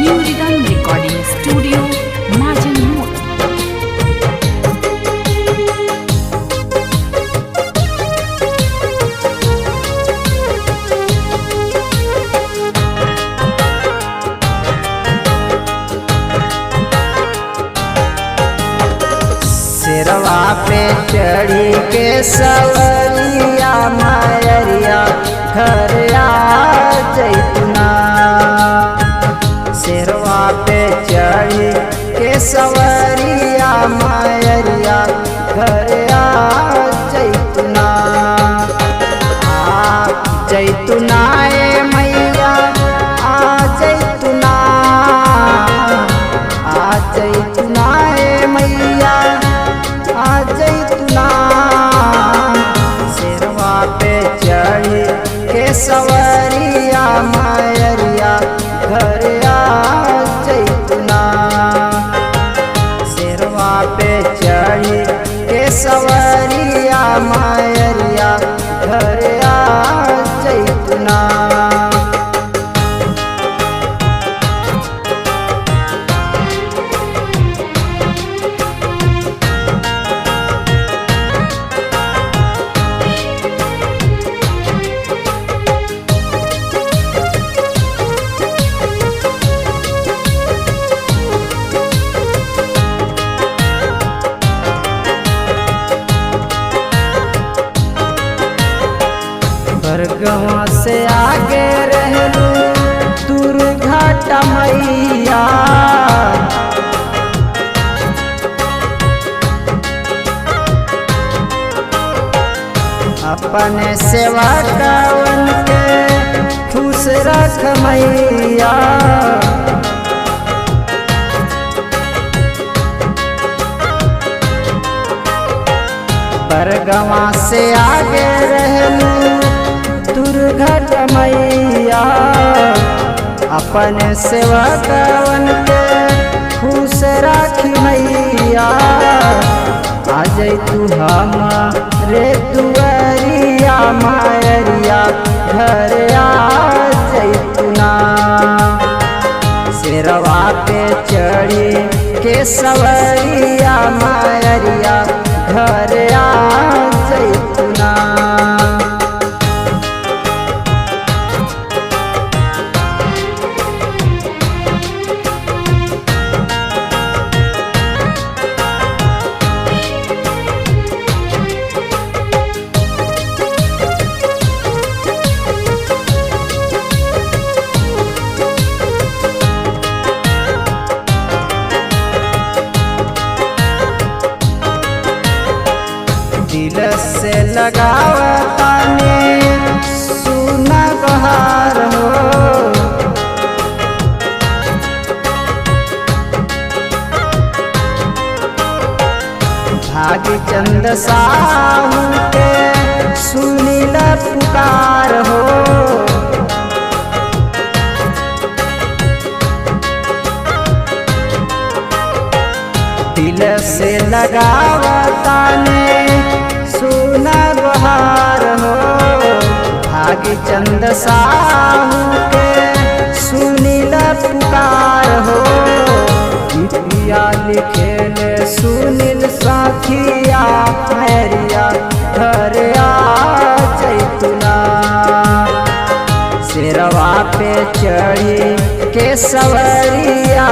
New Rhythm Recording Studio, Marjan Mood. सिरवा पे चढ़ी के सवरिया मायरिया घर आ जैतना। सिरवा पे चढ़ी के सवरिया मायरिया घर आ जैतना। आ जैतना ए मैया आ जैतना। आ जैतना ए मैया आ जैतना। सिरवा पे चढ़ी के सवरिया मायरिया घर आ जैतना। सिरवा पे चढ़ी के सवरिया मायरिया घर आ जैतना। बरगवा से आगे रहलू दुर्घट मैया। अपने सेवा कवन के खुश रख मैया। बरगवा से आगे रहलू दुर्घट मैया। अपने सेवा कवन के खुश राखी मैया। आ जैतू हमारे दुआरिया मायरिया घर आ जैतुना। सिरवा पे चढ़ी के सवरिया मायरिया घर आ जैतुना। दिल से लगावता ने सुना बहार हो। भाग्य चंद साहू के सुनील पुकार हो। दिल से लगावता ने सुना बहार हो। भाग्य चंद साहू के सुनील पुकार हो। गीतिया लिखेले सुनील साथिया मैरिया घर आ जैतुना। सिरवा पे चढ़ी के सवरिया